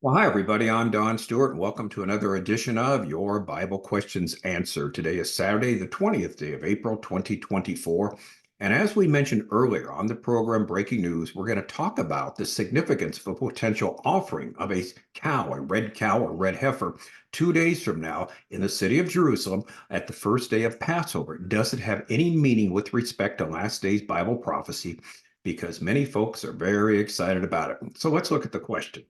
Well, hi, everybody. I'm Don Stewart, and welcome to another edition of Your Bible Questions Answered. Today is Saturday, the 20th day of April, 2024. And as we mentioned earlier on the program Breaking News, we're going to talk about the significance of a potential offering of a cow or red heifer, 2 days from now in the city of Jerusalem at the first day of Passover. Does it have any meaning with respect to last day's Bible prophecy? Because many folks are very excited about it. So let's look at the question.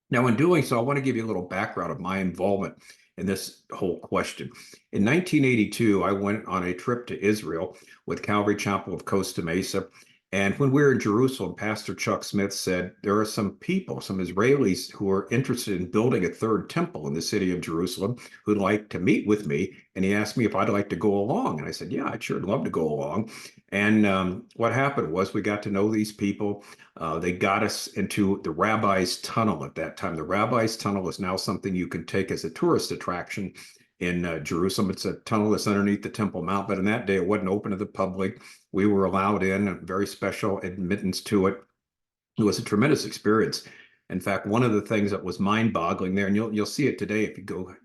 Now, in doing so, I want to give you a little background of my involvement in this whole question. In 1982, I went on a trip to Israel with Calvary Chapel of Costa Mesa. And when we were in Jerusalem, Pastor Chuck Smith said there are some people, some Israelis, who are interested in building a third temple in the city of Jerusalem who'd like to meet with me. And he asked me if I'd like to go along. And I said, yeah, I'd sure love to go along. And what happened was we got to know these people. They got us into the Rabbi's Tunnel at that time. The Rabbi's Tunnel is now something you can take as a tourist attraction in Jerusalem. It's a tunnel that's underneath the Temple Mount, but in that day it wasn't open to the public. We were allowed in, a very special admittance to it. It was a tremendous experience. In fact, one of the things that was mind-boggling there, and you'll see it today if you go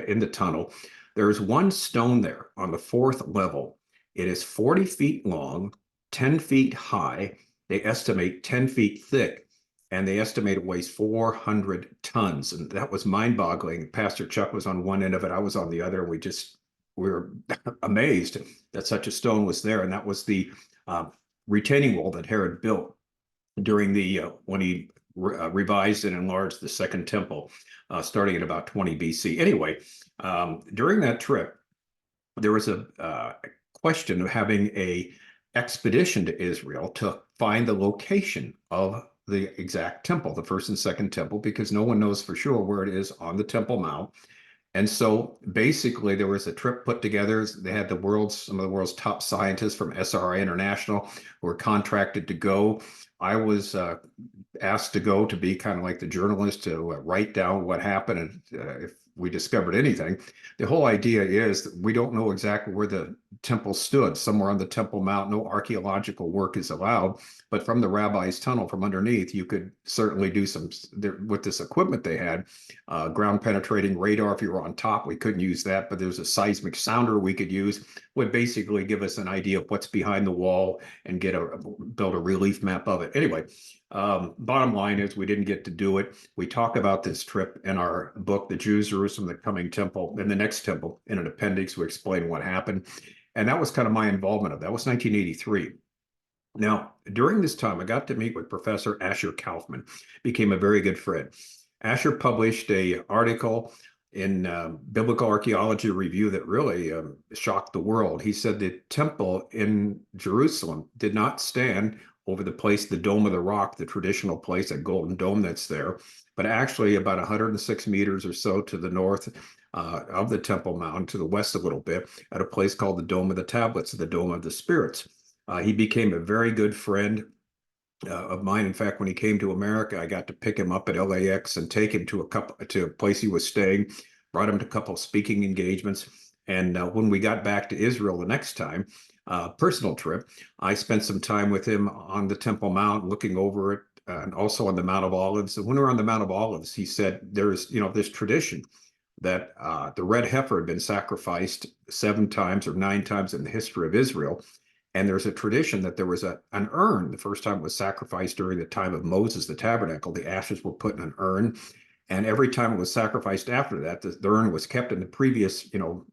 in the tunnel, there is one stone there on the fourth level. It is 40 feet long, 10 feet high. They estimate 10 feet thick, and they estimate it weighs 400 tons. And that was mind-boggling. Pastor Chuck was on one end of it, I was on the other. We were amazed that such a stone was there. And that was the retaining wall that Herod built during the when he revised and enlarged the Second Temple, starting at about 20 BC. Anyway, during that trip, there was a question of having a expedition to Israel to find the location of the exact temple, the first and second temple, because no one knows for sure where it is on the Temple Mount. And so basically, there was a trip put together. They had some of the world's top scientists from SRI International who were contracted to go. I was asked to go to be kind of like the journalist to write down what happened and if we discovered anything. The whole idea is that we don't know exactly where the temple stood, somewhere on the Temple Mount. No archaeological work is allowed, but from the Rabbi's Tunnel, from underneath, you could certainly do some, with this equipment they had, ground penetrating radar. If you were on top, we couldn't use that, but there's a seismic sounder we could use, would basically give us an idea of what's behind the wall and build a relief map of it. Anyway, bottom line is we didn't get to do it. We talk about this trip in our book, The Jews, Jerusalem, the Coming Temple, and the Next Temple. In an appendix, we explain what happened. And that was kind of my involvement of that. That was 1983. Now, during this time, I got to meet with Professor Asher Kaufman, became a very good friend. Asher published an article in Biblical Archaeology Review that really shocked the world. He said the temple in Jerusalem did not stand over the place, the Dome of the Rock, the traditional place, that golden dome that's there, but actually about 106 meters or so to the north of the Temple Mount, to the west a little bit, at a place called the Dome of the Tablets, the Dome of the Spirits. He became a very good friend of mine. In fact, when he came to America, I got to pick him up at LAX and take him to a place he was staying, brought him to a couple of speaking engagements. And when we got back to Israel the next time, personal trip, I spent some time with him on the Temple Mount, looking over it, and also on the Mount of Olives. And when we were on the Mount of Olives, he said there's this tradition that the red heifer had been sacrificed 7 times or 9 times in the history of Israel. And there's a tradition that there was an urn. The first time it was sacrificed during the time of Moses, the tabernacle. The ashes were put in an urn. And every time it was sacrificed after that, the urn was kept, and the previous,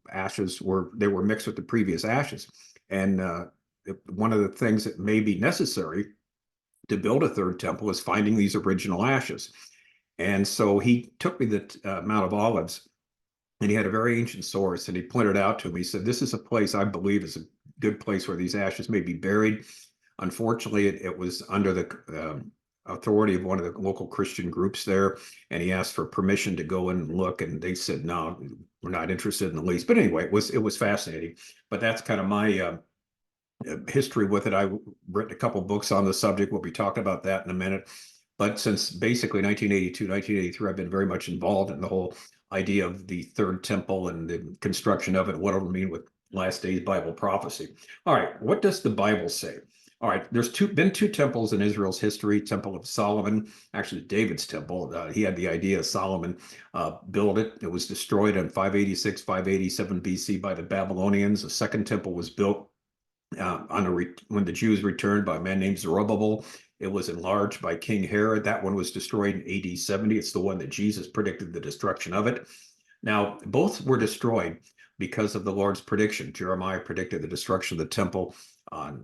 ashes were mixed with the previous ashes. And one of the things that may be necessary to build a third temple is finding these original ashes. And so he took me to the Mount of Olives, and he had a very ancient source, and he pointed out to me, he said, this is a place I believe is a good place where these ashes may be buried. Unfortunately, it was under the authority of one of the local Christian groups there, and he asked for permission to go in and look, and they said, no, we're not interested in the least. But anyway, it was fascinating. But that's kind of my history with it. I've written a couple books on the subject. We'll be talking about that in a minute. But since basically 1982, 1983, I've been very much involved in the whole idea of the third temple and the construction of it, what it'll mean with last days Bible prophecy. All right, what does the Bible say? All right, there's been two temples in Israel's history. Temple of Solomon, actually David's temple. He had the idea. Solomon built it. It was destroyed in 586, 587 BC by the Babylonians. A second temple was built when the Jews returned by a man named Zerubbabel. It was enlarged by King Herod. That one was destroyed in AD 70. It's the one that Jesus predicted the destruction of it. Now, both were destroyed because of the Lord's prediction. Jeremiah predicted the destruction of the temple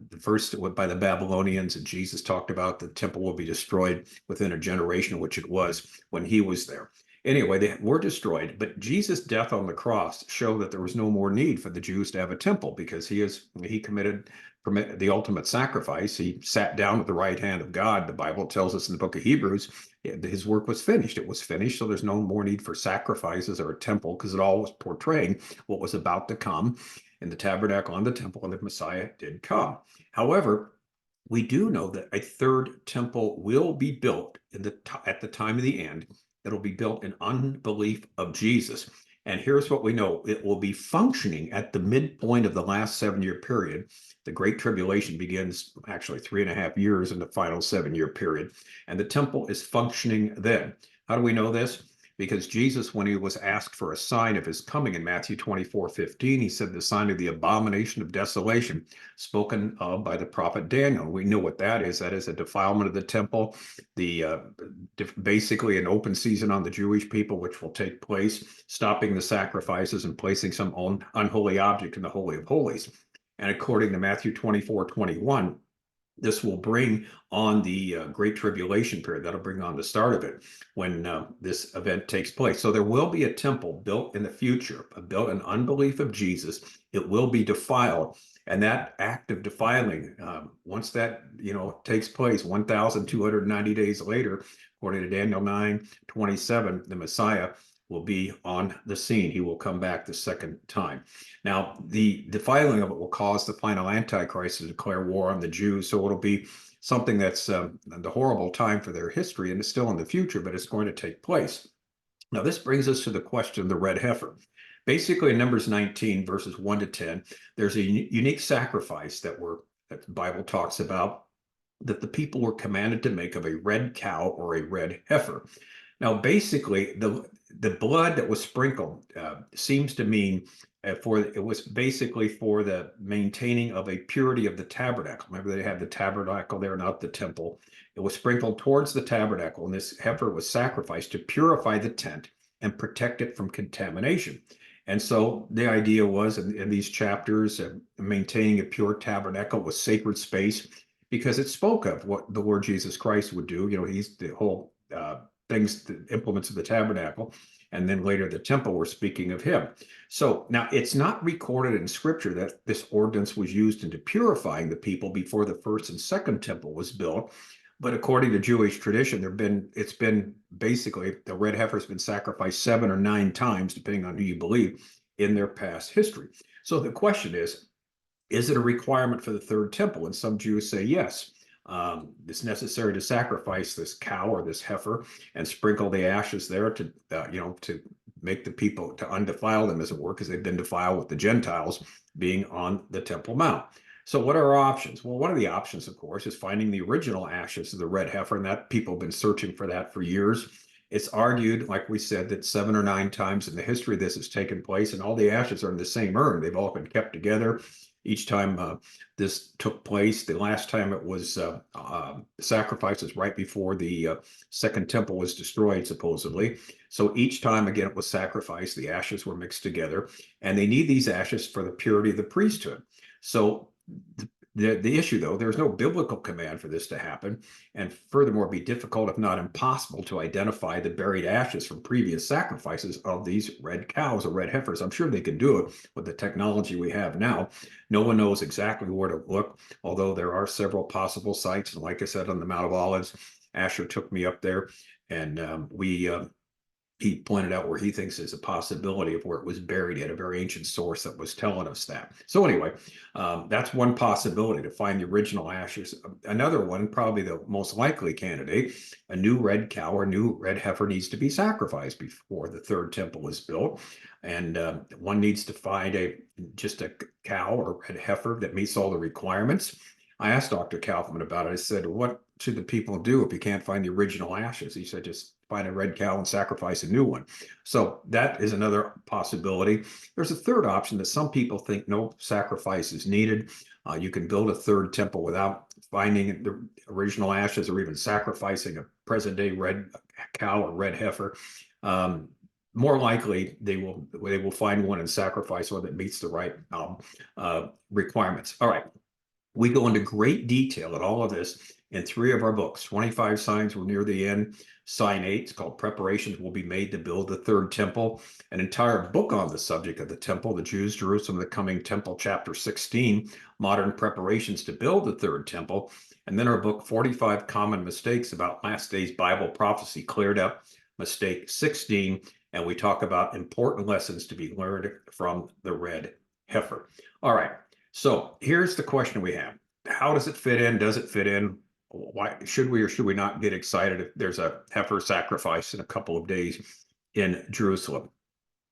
the first by the Babylonians, and Jesus talked about the temple will be destroyed within a generation, which it was when he was there. Anyway, they were destroyed, but Jesus' death on the cross showed that there was no more need for the Jews to have a temple because he committed the ultimate sacrifice. He sat down at the right hand of God. The Bible tells us in the book of Hebrews, his work was finished. It was finished, so there's no more need for sacrifices or a temple because it all was portraying what was about to come in the tabernacle and the temple, and the Messiah did come. However, we do know that a third temple will be built at the time of the end. It'll be built in unbelief of Jesus. And here's what we know. It will be functioning at the midpoint of the last 7-year period. The Great Tribulation begins actually 3.5 years in the final 7-year period. And the temple is functioning then. How do we know this? Because Jesus, when he was asked for a sign of his coming in Matthew 24:15, he said the sign of the abomination of desolation spoken of by the prophet Daniel. We know what that is. That is a defilement of the temple, basically an open season on the Jewish people, which will take place, stopping the sacrifices and placing some unholy object in the Holy of Holies. And according to Matthew 24:21, this will bring on the Great Tribulation period. That'll bring on the start of it when this event takes place. So there will be a temple built in the future, built in unbelief of Jesus. It will be defiled. And that act of defiling, once that takes place, 1,290 days later, according to Daniel 9:27, the Messiah will be on the scene. He will come back the second time. Now, the defiling of it will cause the final Antichrist to declare war on the Jews. So it'll be something that's the horrible time for their history, and it's still in the future, but it's going to take place. Now, this brings us to the question of the red heifer. Basically, in Numbers 19, verses 1 to 10, there's a unique sacrifice that the Bible talks about that the people were commanded to make of a red cow or a red heifer. Now, basically, the blood that was sprinkled seems to mean it was basically for the maintaining of a purity of the tabernacle. Remember, they had the tabernacle there, not the temple. It was sprinkled towards the tabernacle, and this heifer was sacrificed to purify the tent and protect it from contamination. And so the idea was in these chapters, maintaining a pure tabernacle with sacred space, because it spoke of what the Lord Jesus Christ would do. He's the whole things, the implements of the tabernacle, and then later the temple were speaking of him. So now it's not recorded in scripture that this ordinance was used into purifying the people before the first and second temple was built. But according to Jewish tradition, it's been basically the red heifer's been sacrificed 7 or 9 times, depending on who you believe, in their past history. So the question is it a requirement for the third temple? And some Jews say yes. It's necessary to sacrifice this cow or this heifer and sprinkle the ashes there to make the people, to undefile them, as it were, because they've been defiled with the Gentiles being on the Temple Mount. So what are our options? Well, one of the options, of course, is finding the original ashes of the red heifer, and that people have been searching for that for years. It's argued, like we said, that 7 or 9 times in the history this has taken place, and all the ashes are in the same urn. They've all been kept together. Each time this took place, the last time it was sacrifices right before the second temple was destroyed, supposedly. So each time, again, it was sacrificed, the ashes were mixed together, and they need these ashes for the purity of the priesthood. So the issue, though, there's no biblical command for this to happen, and furthermore, be difficult, if not impossible, to identify the buried ashes from previous sacrifices of these red cows or red heifers. I'm sure they can do it with the technology we have now. No one knows exactly where to look, although there are several possible sites. And like I said, on the Mount of Olives, Asher took me up there, and he pointed out where he thinks is a possibility of where it was buried at a very ancient source that was telling us that. So anyway, that's one possibility, to find the original ashes. Another one, probably the most likely candidate, a new red cow or new red heifer needs to be sacrificed before the third temple is built. And one needs to find just a cow or red heifer that meets all the requirements. I asked Dr. Kaufman about it. I said, what should the people do if you can't find the original ashes? He said, just find a red cow and sacrifice a new one. So that is another possibility. There's a third option that some people think no sacrifice is needed. You can build a third temple without finding the original ashes or even sacrificing a present day red cow or red heifer. More likely, they will find one and sacrifice one that meets the right requirements. All right. We go into great detail at all of this in 3 of our books. 25 signs, we're near the end. Sign 8 is called Preparations Will Be Made to Build the Third Temple. An entire book on the subject of the temple, the Jews, Jerusalem, the Coming Temple, chapter 16, Modern Preparations to Build the Third Temple. And then our book, 45 Common Mistakes About Last Days Bible Prophecy, cleared up mistake 16. And we talk about important lessons to be learned from the red heifer. All right. So here's the question we have. How does it fit in? Does it fit in? Why should we or should we not get excited if there's a heifer sacrifice in a couple of days in Jerusalem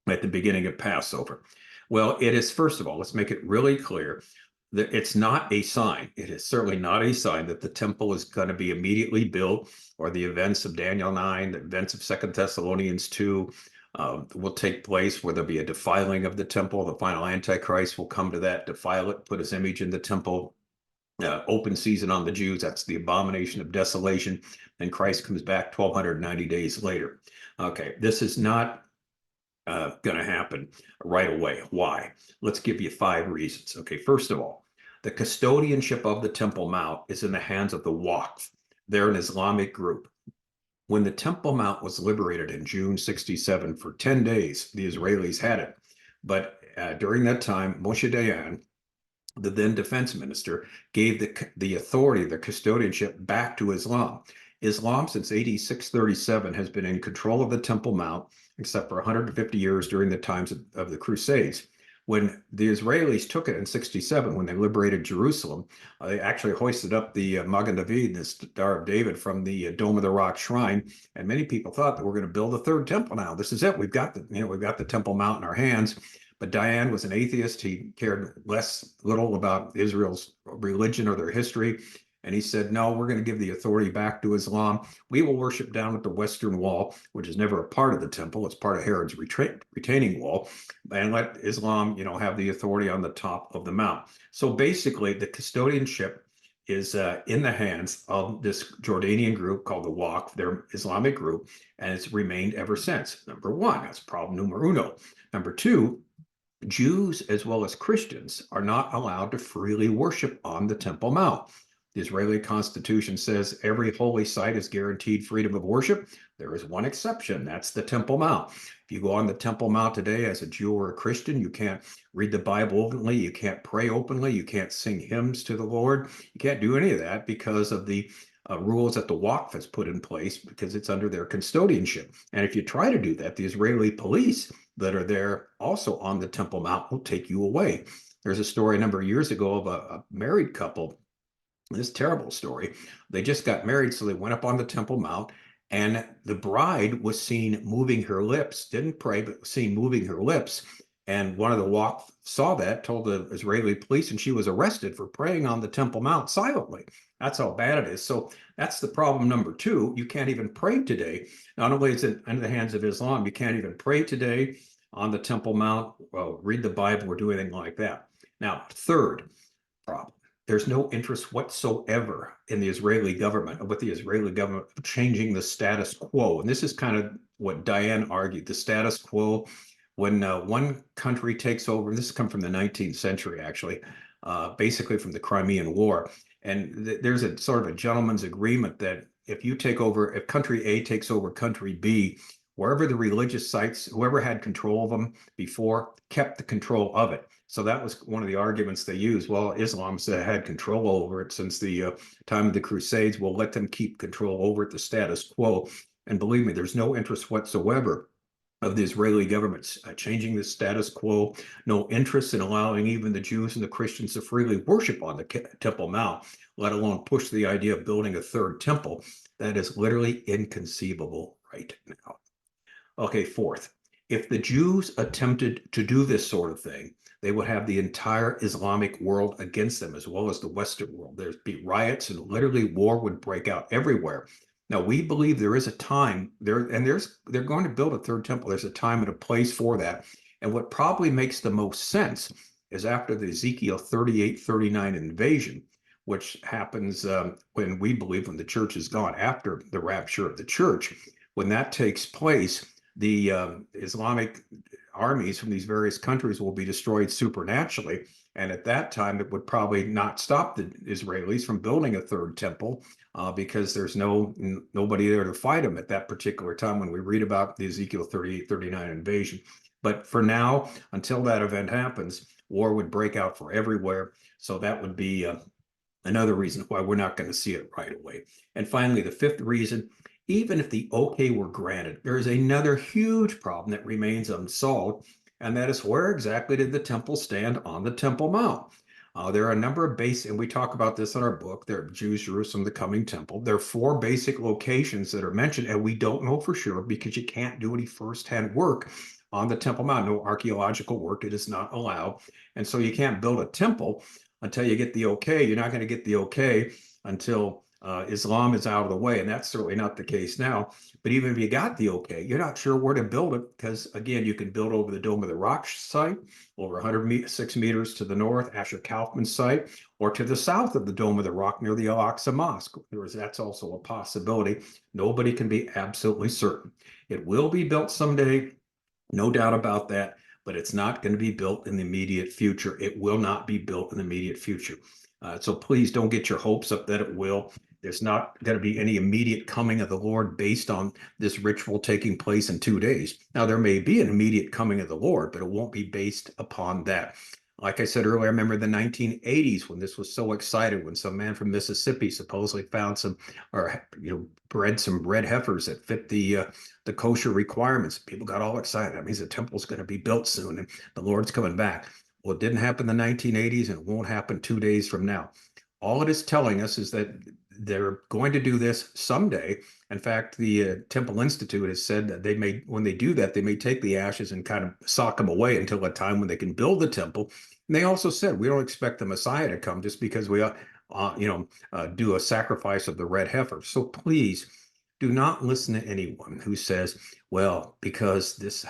at the beginning of Passover? Well, it is, first of all, let's make it really clear that it's not a sign. It is certainly not a sign that the temple is going to be immediately built, or the events of Daniel 9, the events of 2 Thessalonians 2, will take place, where there'll be a defiling of the temple. The final Antichrist will come to that, defile it, put his image in the temple, open season on the Jews. That's the abomination of desolation. And Christ comes back 1,290 days later. Okay, this is not going to happen right away. Why? Let's give you 5 reasons. Okay, first of all, the custodianship of the Temple Mount is in the hands of the Waqf. They're an Islamic group. When the Temple Mount was liberated in June 67, for 10 days, the Israelis had it. But during that time, Moshe Dayan, the then defense minister, gave the authority, the custodianship, back to Islam. Islam, since AD 637, has been in control of the Temple Mount, except for 150 years during the times of the Crusades. When the Israelis took it in 67, when they liberated Jerusalem, they actually hoisted up the Magen David, the Star of David, from the Dome of the Rock shrine. And many people thought that we're going to build a third temple now. This is it. We've got the Temple Mount in our hands. But Dayan was an atheist. He cared little about Israel's religion or their history. And he said, no, we're going to give the authority back to Islam. We will worship down at the Western Wall, which is never a part of the temple. It's part of Herod's retaining wall, and let Islam, have the authority on the top of the mount. So basically, the custodianship is in the hands of this Jordanian group called the Waqf, their Islamic group, and it's remained ever since. Number 1, that's problem numero uno. Number 2, Jews as well as Christians are not allowed to freely worship on the Temple Mount. The Israeli Constitution says every holy site is guaranteed freedom of worship. There is one exception. That's the Temple Mount. If you go on the Temple Mount today as a Jew or a Christian, you can't read the Bible openly. You can't pray openly. You can't sing hymns to the Lord. You can't do any of that because of the rules that the Waqf has put in place, because it's under their custodianship. And if you try to do that, the Israeli police that are there also on the Temple Mount will take you away. There's a story a number of years ago of a married couple. This terrible story. They just got married, so they went up on the Temple Mount, and the bride was seen moving her lips, didn't pray, but was seen moving her lips. And one of the Waqf saw that, told the Israeli police, and she was arrested for praying on the Temple Mount silently. That's how bad it is. So that's the problem number 2. You can't even pray today. Not only is it in the hands of Islam, you can't even pray today on the Temple Mount, read the Bible, or do anything like that. Now, third problem. There's no interest whatsoever in the Israeli government, with the Israeli government changing the status quo. And this is kind of what Diane argued, the status quo. When one country takes over, and this has come from the 19th century, actually, basically from the Crimean War. And there's a sort of a gentleman's agreement that if country A takes over country B, wherever the religious sites, whoever had control of them before, kept the control of it. So that was one of the arguments they used. Well, Islam's had control over it since the time of the Crusades. We'll let them keep control over it, the status quo. And believe me, there's no interest whatsoever of the Israeli government changing the status quo, no interest in allowing even the Jews and the Christians to freely worship on the Temple Mount, let alone push the idea of building a third temple. That is literally inconceivable right now. Okay, fourth, If the Jews attempted to do this sort of thing, they would have the entire Islamic world against them, as well as the Western world. There'd be riots and literally war would break out everywhere. Now, we believe there is a time there, and they're going to build a third temple. There's a time and a place for that. And what probably makes the most sense is after the Ezekiel 38-39 invasion, which happens when we believe when the church is gone, after the rapture of the church. When that takes place, the Islamic armies from these various countries will be destroyed supernaturally. And at that time, it would probably not stop the Israelis from building a third temple because there's nobody there to fight them at that particular time when we read about the Ezekiel 38-39 invasion. But for now, until that event happens, war would break out for everywhere. So that would be another reason why we're not going to see it right away. And finally, the fifth reason, even if the okay were granted, there is another huge problem that remains unsolved, and that is where exactly did the temple stand on the Temple Mount? There are a number of basic, and we talk about this in our book, there are Jews, Jerusalem, the coming temple. There are 4 basic locations that are mentioned, and we don't know for sure because you can't do any firsthand work on the Temple Mount. No archaeological work, it is not allowed. And so you can't build a temple until you get the okay. You're not going to get the okay until Islam is out of the way, and that's certainly not the case now. But even if you got the okay, you're not sure where to build it because, again, you can build over the Dome of the Rock site, over 106 meters to the north, Asher Kaufman's site, or to the south of the Dome of the Rock near the Al-Aqsa Mosque. That's also a possibility. Nobody can be absolutely certain. It will be built someday, no doubt about that, but it's not going to be built in the immediate future. It will not be built in the immediate future. So please don't get your hopes up that it will. There's not going to be any immediate coming of the Lord based on this ritual taking place in 2 days. Now, there may be an immediate coming of the Lord, but it won't be based upon that. Like I said earlier, I remember the 1980s when this was so excited, when some man from Mississippi supposedly found some, or bred some red heifers that fit the kosher requirements. People got all excited. That means the temple's going to be built soon and the Lord's coming back. Well, it didn't happen in the 1980s, and it won't happen 2 days from now. All it is telling us is that they're going to do this someday. In fact, the Temple Institute has said that when they do that, they may take the ashes and kind of sock them away until a time when they can build the temple. And they also said, we don't expect the Messiah to come just because we, do a sacrifice of the red heifer. So please do not listen to anyone who says, well, because this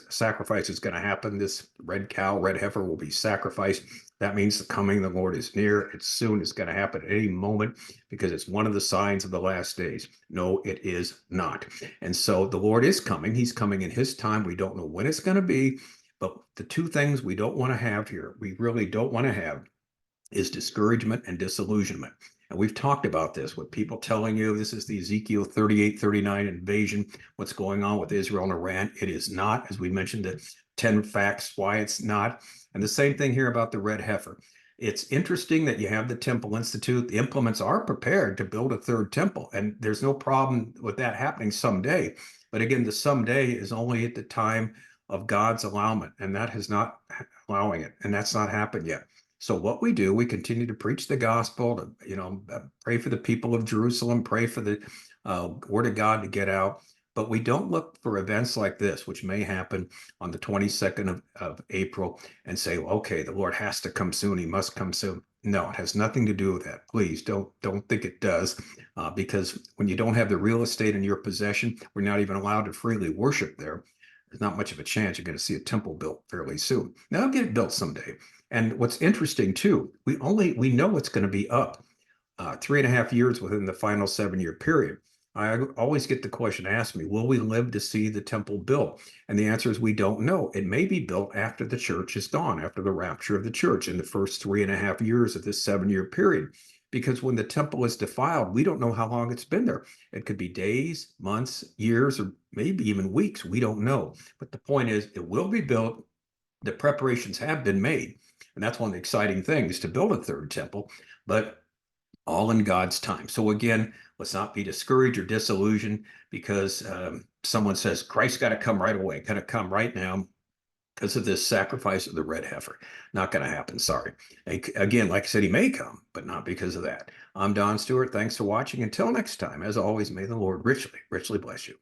sacrifice is going to happen, this red cow, red heifer will be sacrificed. That means the coming of the Lord is near. It's soon. It's going to happen at any moment because it's one of the signs of the last days. No, it is not. And so the Lord is coming. He's coming in his time. We don't know when it's going to be. But the 2 things we don't want to have here, we really don't want to have, is discouragement and disillusionment. And we've talked about this with people telling you this is the Ezekiel 38-39 invasion, what's going on with Israel and Iran. It is not, as we mentioned, the 10 facts why it's not. And the same thing here about the red heifer. It's interesting that you have the Temple Institute. The implements are prepared to build a third temple, and there's no problem with that happening someday. But again, the someday is only at the time of God's allowance, and that is not allowing it, and that's not happened yet. So what we do, we continue to preach the gospel, to pray for the people of Jerusalem, pray for the word of God to get out. But we don't look for events like this, which may happen on the 22nd of April, and say, okay, the Lord has to come soon. He must come soon. No, it has nothing to do with that. Please don't think it does, because when you don't have the real estate in your possession, we're not even allowed to freely worship there. There's not much of a chance you're going to see a temple built fairly soon. Now, I'll get it built someday. And what's interesting too, we know it's going to be up 3.5 years within the final 7-year period. I always get the question asked me, will we live to see the temple built? And the answer is we don't know. It may be built after the church is gone, after the rapture of the church in the first 3.5 years of this 7-year period. Because when the temple is defiled, we don't know how long it's been there. It could be days, months, years, or maybe even weeks. We don't know. But the point is, it will be built. The preparations have been made. And that's one of the exciting things, to build a third temple, but all in God's time. So again, let's not be discouraged or disillusioned because someone says, Christ's got to come right away, got to come right now because of this sacrifice of the red heifer. Not going to happen, sorry. Again, like I said, he may come, but not because of that. I'm Don Stewart. Thanks for watching. Until next time, as always, may the Lord richly, richly bless you.